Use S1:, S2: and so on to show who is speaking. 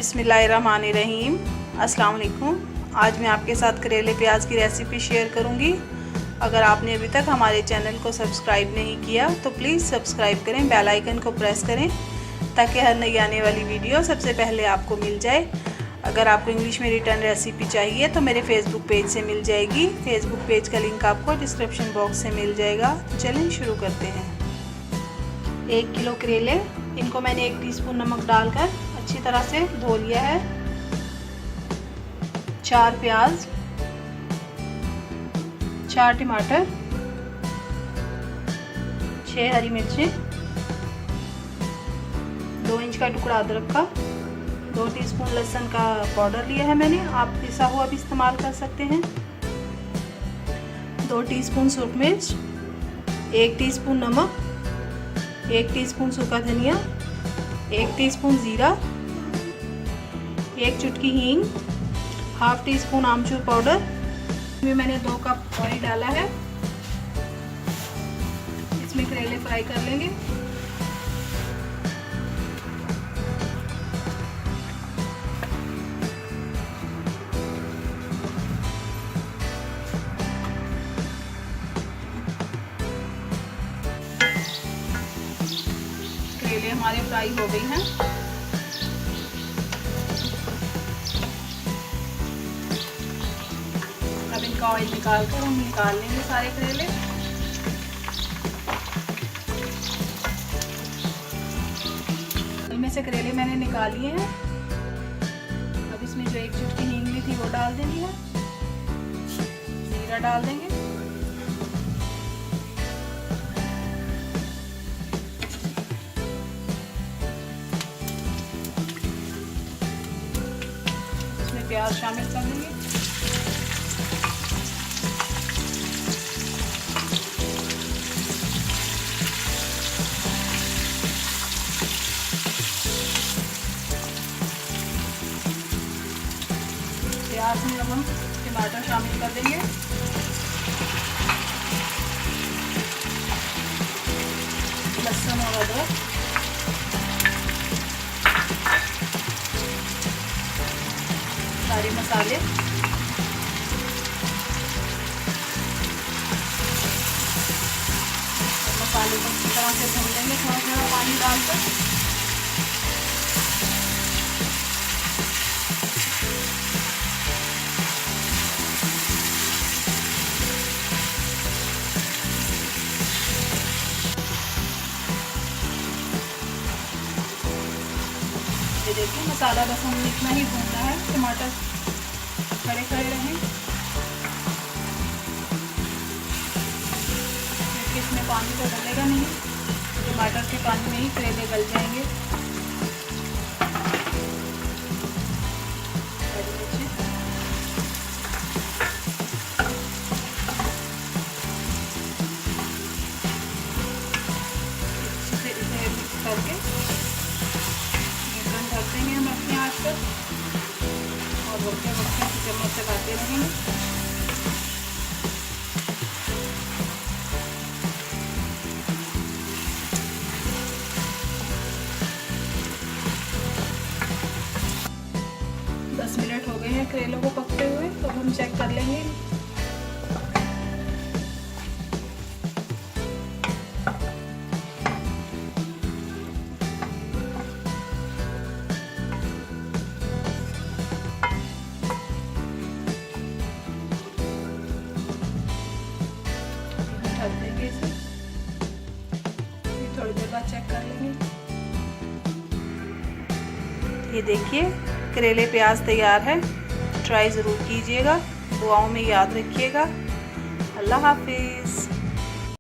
S1: बिस्मिल्लाहिर्रहमानिर्रहीम। अस्सलाम वालेकुम। आज मैं आपके साथ करेले प्याज की रेसिपी शेयर करूंगी। अगर आपने अभी तक हमारे चैनल को सब्सक्राइब नहीं किया तो प्लीज़ सब्सक्राइब करें, बेल आइकन को प्रेस करें ताकि हर नई आने वाली वीडियो सबसे पहले आपको मिल जाए। अगर आपको इंग्लिश में रिटर्न रेसिपी चाहिए तो मेरे फेसबुक पेज से मिल जाएगी। फेसबुक पेज का लिंक आपको डिस्क्रिप्शन बॉक्स से मिल जाएगा। चलिए शुरू करते हैं। 1 किलो करेले, इनको मैंने 1 टीस्पून नमक डालकर अच्छी तरह से धो लिया है। 4 प्याज, 4 टमाटर, 6 हरी मिर्ची, 2 इंच का टुकड़ा अदरक का, 2 टीस्पून लहसुन का पाउडर लिया है मैंने, आप पिसा हुआ भी इस्तेमाल कर सकते हैं। 2 टीस्पून सूखी मिर्च, 1 टीस्पून नमक, 1 टीस्पून सूखा धनिया, 1 टीस्पून जीरा, 1 चुटकी हींग, हाफ टी स्पून आमचूर पाउडर। इसमें मैंने 2 कप ऑयल डाला है। इसमें करेले फ्राई कर लेंगे। करेले हमारे फ्राई हो गई हैं। अब इनका ऑयल निकाल कर हम निकाल लेंगे सारे करेले। इनमें से करेले मैंने निकाल लिए हैं। अब इसमें जो 1 चुटकी हींग ली थी वो डाल देनी है। जीरा डाल देंगे, इसमें प्याज शामिल कर देंगे। प्याज में अब हम टमाटर शामिल कर देंगे। लहसुन और अदरक, सारे मसाले, मसाले को अच्छी तरह से भून लेंगे थोड़ा थोड़ा पानी डालकर। ये देखिए मसाला बस हमें इतना ही भूनना है, टमाटर खड़े खड़े रहें क्योंकि इसमें पानी तो डलेगा नहीं, टमाटर के पानी में ही करेले गल जाएंगे। हरी मिर्ची, अच्छे से इसे मिक्स करके ढक देंगे हम अपने आँच पर और वक्ते वक्ते चम्मच चलाते रहेंगे। दस मिनट हो गए हैं करेलों को पकते हुए, तो हम चेक कर लेंगे। ढक देंगे इसे, थोड़ी देर बाद चेक कर लेंगे। ये देखिए करेले प्याज तैयार है। ट्राई ज़रूर कीजिएगा, दुआओं में याद रखिएगा। अल्लाह हाफिज़।